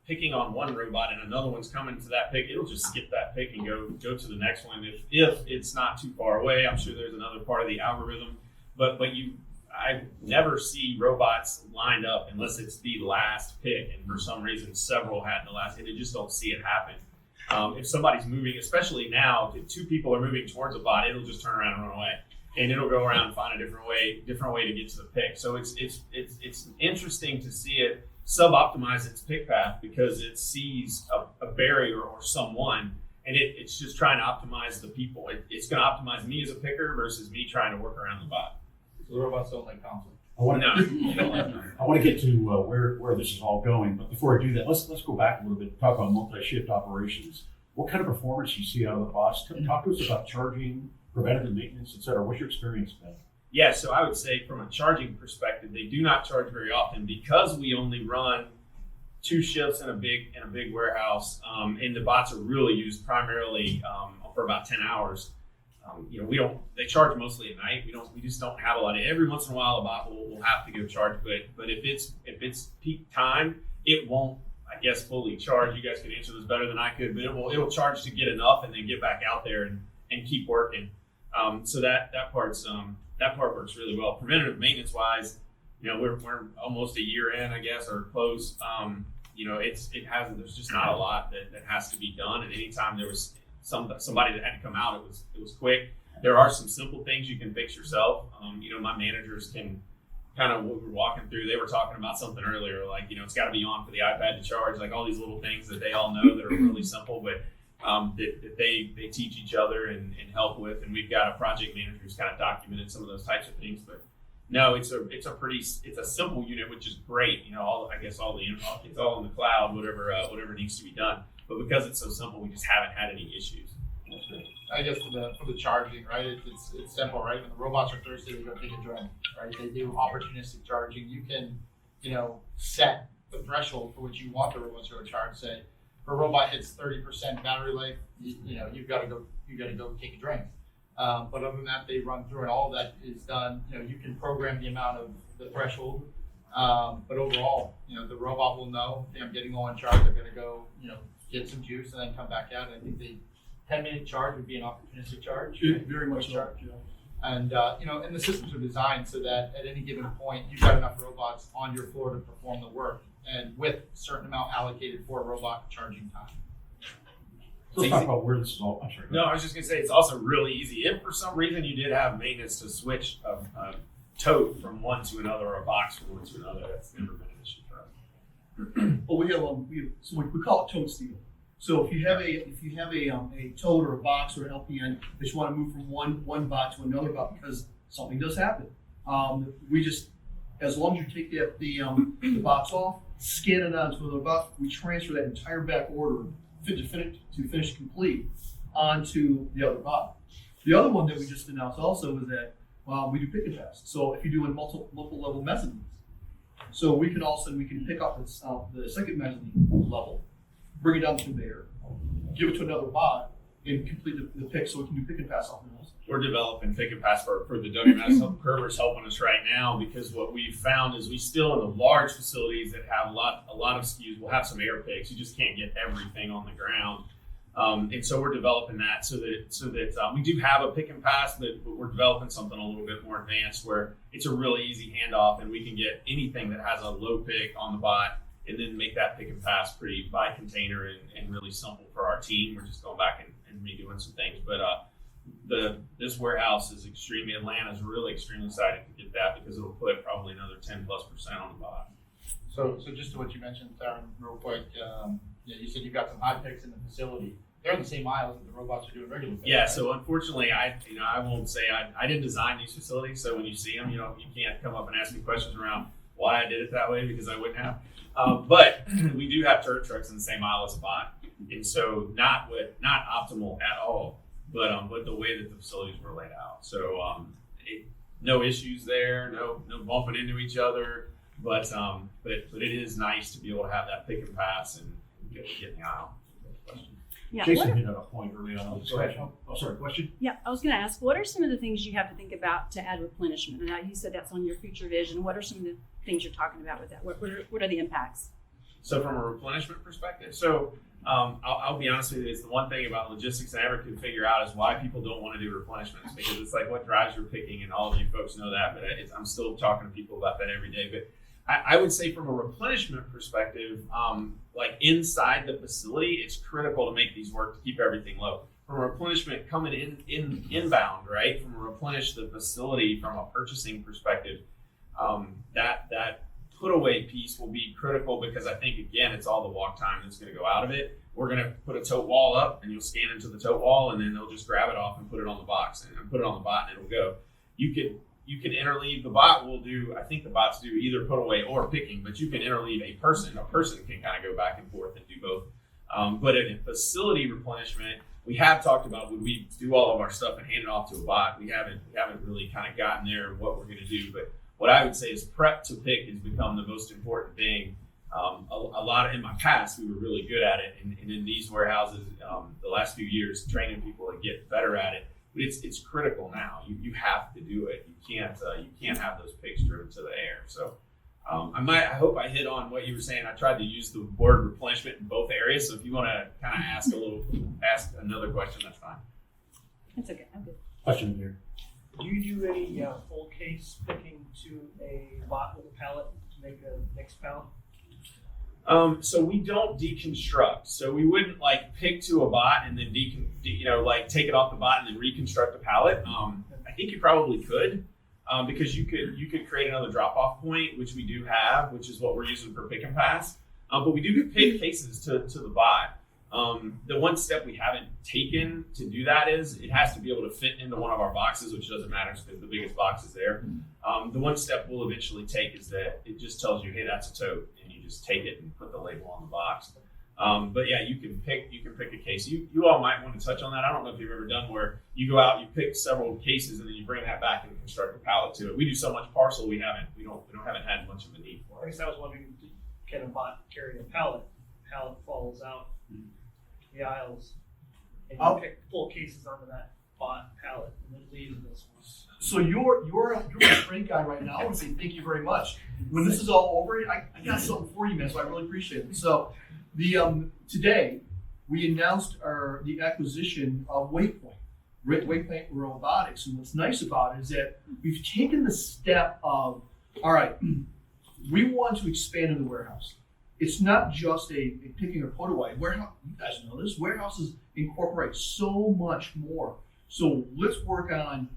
picking on one one robot and another one's coming to that pick, it'll just skip that pick and go to the next one if it's not too far away. I'm sure there's another part of the algorithm, but I never see robots lined up unless it's the last pick, and for some reason several had the last hit. I just don't see it happen. If somebody's moving, especially now, if two people are moving towards a bot, it'll just turn around and run away, and it'll go around and find a different way to get to the pick. So it's interesting to see it sub-optimize its pick path because it sees a barrier or someone, and it's just trying to optimize the people. It's going to optimize me as a picker versus me trying to work around the bot. So the robots don't like conflict. I want No. I want to get to where this is all going, but before I do that, let's go back a little bit and talk about multi-shift operations. What kind of performance you see out of the bots? Talk to us about charging, preventative maintenance, et cetera. What's your experience been? Yeah, so I would say from a charging perspective, they do not charge very often because we only run 2 shifts in a big warehouse, and the bots are really used primarily for about 10 hours. They charge mostly at night. We just don't have a lot of. Every once in a while, a bot will have to go charge, but if it's peak time, it won't, I guess, fully charge. You guys can answer this better than I could, but it'll charge to get enough and then get back out there and keep working. So that part works really well. Preventative maintenance wise, we're almost a year in, I guess, or close. There's just not a lot that has to be done. And anytime there was somebody that had to come out, it was quick. There are some simple things you can fix yourself. My managers can kind of, what we were walking through, they were talking about something earlier, like, it's got to be on for the iPad to charge, like all these little things that they all know that are really simple, but that they teach each other and help with. And we've got a project manager who's kind of documented some of those types of things. But no, it's a simple unit, which is great. It's all in the cloud, whatever needs to be done. But because it's so simple, we just haven't had any issues. I guess for the charging, right? It's simple, right? When the robots are thirsty, they go take a drink, right? They do opportunistic charging. You can, set the threshold for which you want the robots to charge. Say, if a robot hits 30% battery life, you've got to go take a drink. But other than that, they run through, and all of that is done. You can program the amount of the threshold. But overall, the robot will know, hey, I'm getting low on charge. I'm going to go, get some juice and then come back out. And I think the 10-minute charge would be an opportunistic charge. Very much so. Charge. And and the systems are designed so that at any given point, you've got enough robots on your floor to perform the work, and with a certain amount allocated for robot charging time. Let's talk about where this is all. I'm sorry. No, I was just gonna say it's also really easy. If for some reason you did have maintenance to switch a tote from one to another or a box from one to another, that's never been an issue for us. Well, we call it tote steal. So if you have a tote or a box or an LPN that you want to move from one bot to another bot because something does happen, we just, as long as you take the box off, scan it onto another bot, we transfer that entire back order to finish complete onto the other bot. The other one that we just announced also is that we do pick and pass. So if you're doing multiple level mezzanines, so we can pick up the second mezzanine level, bring it down the conveyor, give it to another bot, and complete the pick, so we can do pick and pass off the else. We're developing pick and pass for the WMS. Körber's helping us right now because what we've found is we still in the large facilities that have a lot of SKUs, we'll have some air picks. You just can't get everything on the ground. And so we're developing that so that we do have a pick and pass, but we're developing something a little bit more advanced where it's a really easy handoff and we can get anything that has a low pick on the bot and then make that pick and pass pretty by container and really simple for our team. We're just going back and redoing some things. But this warehouse is Atlanta's really extremely excited to get that because it'll put probably another 10+% on the bot. So just to what you mentioned, Theron, real quick, you said you've got some high picks in the facility. They're in the same aisles that the robots are doing regular picks. Yeah, right? so unfortunately, I won't say I didn't design these facilities. So when you see them, you can't come up and ask me questions around why I did it that way because I wouldn't have. But we do have turret trucks in the same aisle as a bot, and so not optimal at all. But the way that the facilities were laid out, so no issues there, no bumping into each other. But it is nice to be able to have that pick and pass and get in the aisle. Yeah. Jason hit on a point early on the discussion. Oh, sorry, question? Yeah, I was going to ask, what are some of the things you have to think about to add replenishment? And you said that's on your future vision. What are some of the things you're talking about with that? What are the impacts? So from a replenishment perspective, I'll be honest with you, it's the one thing about logistics I never could figure out is why people don't want to do replenishments, because it's like what drives your picking, and all of you folks know that, but I'm still talking to people about that every day. But I would say from a replenishment perspective, like inside the facility, it's critical to make these work to keep everything low. From a replenishment coming inbound, right? From a replenish the facility from a purchasing perspective, that put away piece will be critical, because I think again it's all the walk time that's going to go out of it. We're going to put a tote wall up, and you'll scan into the tote wall, and then they'll just grab it off and put it on the box and put it on the bot, and it'll go. You can interleave. The bot will do. I think the bots do either put away or picking, but you can interleave a person. A person can kind of go back and forth and do both. But in facility replenishment, we have talked about would we do all of our stuff and hand it off to a bot. We haven't really kind of gotten there what we're going to do, but what I would say is prep to pick has become the most important thing. A lot of, in my past, we were really good at it, and in these warehouses, the last few years, training people to get better at it. But it's critical now. You have to do it. You can't have those picks driven to the air. So I hope I hit on what you were saying. I tried to use the word replenishment in both areas. So if you want to kind of ask another question, that's fine. That's okay. I'm good. Question here. Do you do any full case picking to a bot with a pallet to make a next pallet? So we don't deconstruct. So we wouldn't like pick to a bot and then like take it off the bot and then reconstruct the pallet. I think you probably could, because you could create another drop off point, which we do have, which is what we're using for pick and pass. But we do pick cases to the bot. The one step we haven't taken to do that is it has to be able to fit into one of our boxes, which doesn't matter because the biggest box is there. The one step we'll eventually take is that it just tells you, hey, that's a tote, and you just take it and put the label on the box. But yeah, you can pick a case. You all might want to touch on that. I don't know if you've ever done where you go out, you pick several cases, and then you bring that back and construct a pallet to it. We do so much parcel, we haven't had much of a need for I it. guess I was wondering, can a bot carry a pallet? The pallet falls out the aisles, and you pick full cases onto that bot pallet, and then leave this one. So you're a great guy right now. I want to say thank you very much. When this is all over, I got something for you, man. So I really appreciate it. So today we announced the acquisition of Waypoint Robotics, and what's nice about it is that we've taken the step of, all right, we want to expand in the warehouse. It's not just a picking or put away. Warehouse, you guys know this. Warehouses incorporate so much more. So let's work on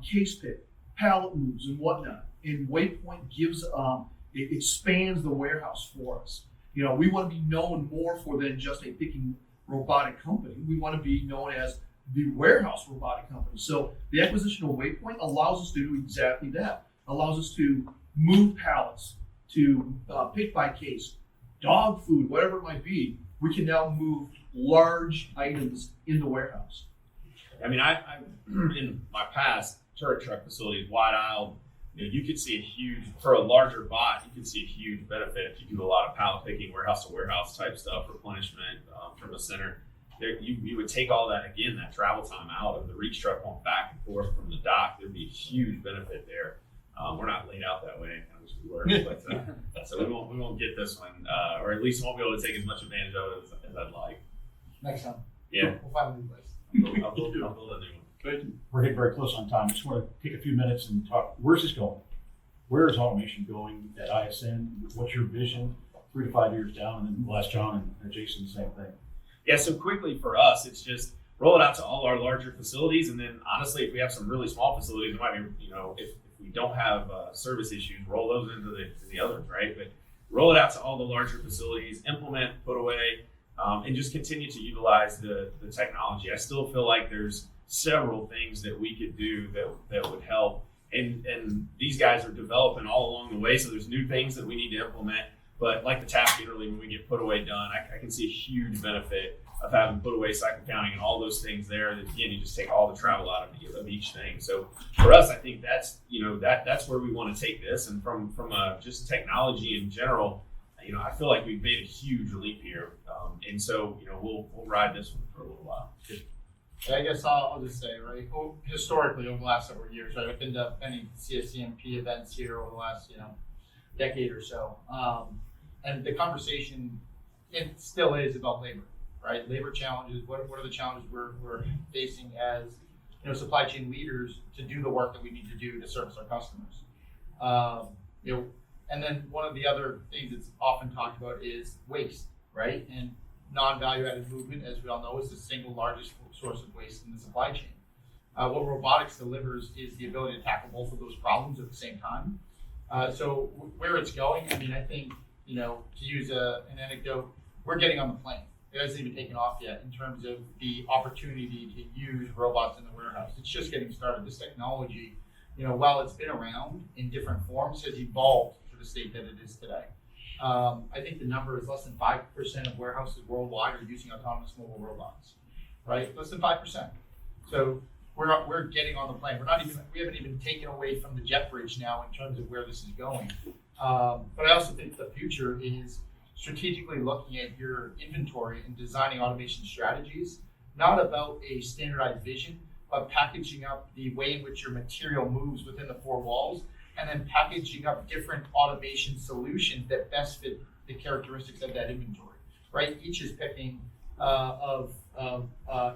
case pick, pallet moves, and whatnot. And Waypoint gives it expands the warehouse for us. You know, we want to be known more for than just a picking robotic company. We want to be known as the warehouse robotic company. So the acquisition of Waypoint allows us to do exactly that. Allows us to move pallets, to pick by case, dog food, whatever it might be. We can now move large items in the warehouse. I mean, I in my past turret truck facilities, wide aisle, you could see for a larger bot, you could see a huge benefit if you do a lot of pallet picking, warehouse to warehouse type stuff, replenishment from a center. You would take all that, again, that travel time out of the reach truck going back and forth from the dock. There'd be a huge benefit there. We're not laid out that way. I wish we were, but so we won't get this one, or at least won't be able to take as much advantage of it as I'd like. Next time. Yeah, We'll find a new place. I'll build a new one. We're getting very close on time. I just want to take a few minutes and talk. Where's this going? Where is automation going at ISN? What's your vision 3 to 5 years down? And then we'll ask John and Jason the same thing. Yeah, so quickly for us, it's just roll it out to all our larger facilities, and then honestly, if we have some really small facilities, it might be, if we don't have service issues, roll those into the others, right? But roll it out to all the larger facilities, implement, put away, and just continue to utilize the technology. I still feel like there's several things that we could do that would help, and these guys are developing all along the way. So there's new things that we need to implement. But like the task interleave, when we get put away done, I can see a huge benefit of having put away cycle counting and all those things there. That again, you just take all the travel out of each thing. So for us, I think that's that's where we want to take this. And from just technology in general, I feel like we've made a huge leap here. And so we'll ride this one for a little while. I guess I'll just say, right, historically over the last several years, right, I've been to many CSCMP events here over the last, decade or so. And the conversation, it still is about labor, right? Labor challenges, what are the challenges we're facing as supply chain leaders to do the work that we need to do to service our customers. And then one of the other things that's often talked about is waste, right? And non-value added movement, as we all know, is the single largest source of waste in the supply chain. What robotics delivers is the ability to tackle both of those problems at the same time. So where it's going, I mean, I think, to use an anecdote, we're getting on the plane. It hasn't even taken off yet in terms of the opportunity to use robots in the warehouse. It's just getting started. This technology, while it's been around in different forms, has evolved to the state that it is today. I think the number is less than 5% of warehouses worldwide are using autonomous mobile robots, right? Less than 5%. So we're getting on the plane. We haven't even taken away from the jet bridge now in terms of where this is going. But I also think the future is strategically looking at your inventory and designing automation strategies, not about a standardized vision, but packaging up the way in which your material moves within the four walls, and then packaging up different automation solutions that best fit the characteristics of that inventory, right? Each is picking of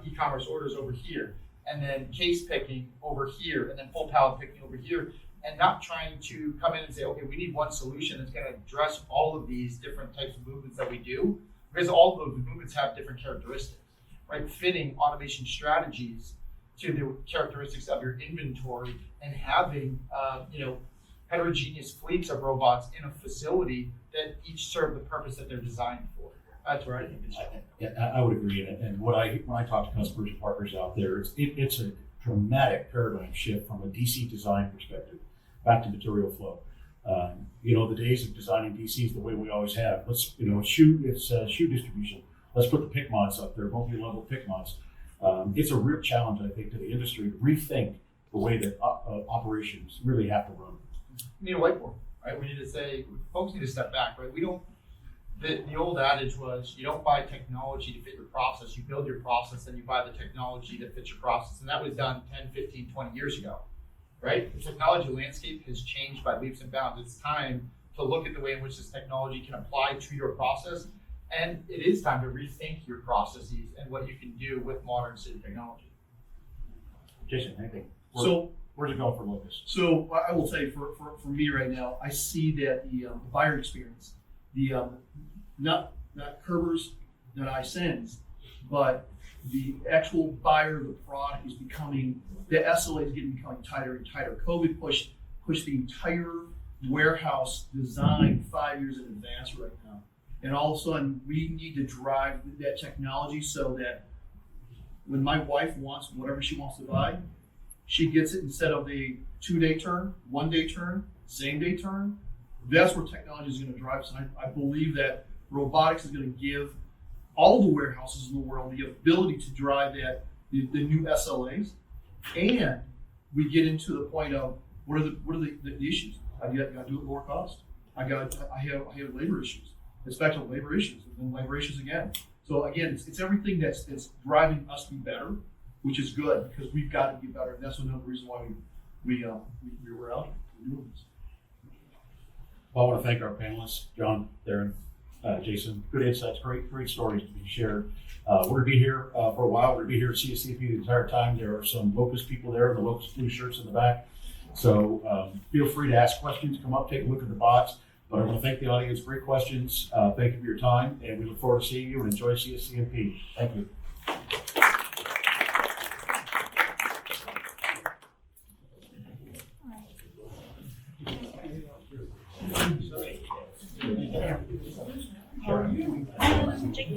e-commerce orders over here, and then case picking over here, and then full pallet picking over here, and not trying to come in and say, okay, we need one solution that's going to address all of these different types of movements that we do, because all of those movements have different characteristics, right? Fitting automation strategies to the characteristics of your inventory and having, heterogeneous fleets of robots in a facility that each serve the purpose that they're designed for. That's where I think it's going. Yeah, I would agree. And when I talk to customers and partners out there, it's a dramatic paradigm shift from a DC design perspective back to material flow. The days of designing DCs the way we always have. Let's, shoe distribution. Let's put the pick mods up there, multi-level pick mods. It's a real challenge, I think, to the industry to rethink the way that operations really have to run. We need a whiteboard, right? We need to say, folks need to step back, right? The old adage was, you don't buy technology to fit your process, you build your process, then you buy the technology that fits your process. And that was done 10, 15, 20 years ago, right? The technology landscape has changed by leaps and bounds. It's time to look at the way in which this technology can apply to your process. And it is time to rethink your processes and what you can do with modern city technology. Jason, anything? Where's it going for Locus? So I will say for me right now, I see that the buyer experience, not Körbers, not iSends, but the actual buyer of the product is becoming, the SLA is becoming tighter and tighter. COVID pushed the entire warehouse design 5 years in advance right now. And all of a sudden, we need to drive that technology so that when my wife wants whatever she wants to buy, she gets it instead of a 2-day turn, 1-day turn, same-day turn. That's where technology is going to drive. So I believe that robotics is going to give all the warehouses in the world the ability to drive the new SLAs, and we get into the point of what are the issues? I got to do it lower cost. I have labor issues. It's back to labor issues, and then labor issues again. So again, it's everything that's driving us to be better, which is good because we've got to be better, and that's another reason why we're out doing this. Well, I want to thank our panelists, John, Theron, Jason. Good insights, great stories to be shared. We're going to be here for a while. We're going to be here at CSCMP the entire time. There are some Locust people there, the Locust blue shirts in the back. So feel free to ask questions, come up, take a look at the bots. But I want to thank the audience. Great questions. Thank you for your time, and we look forward to seeing you and enjoy CSCMP. Thank you. Jake,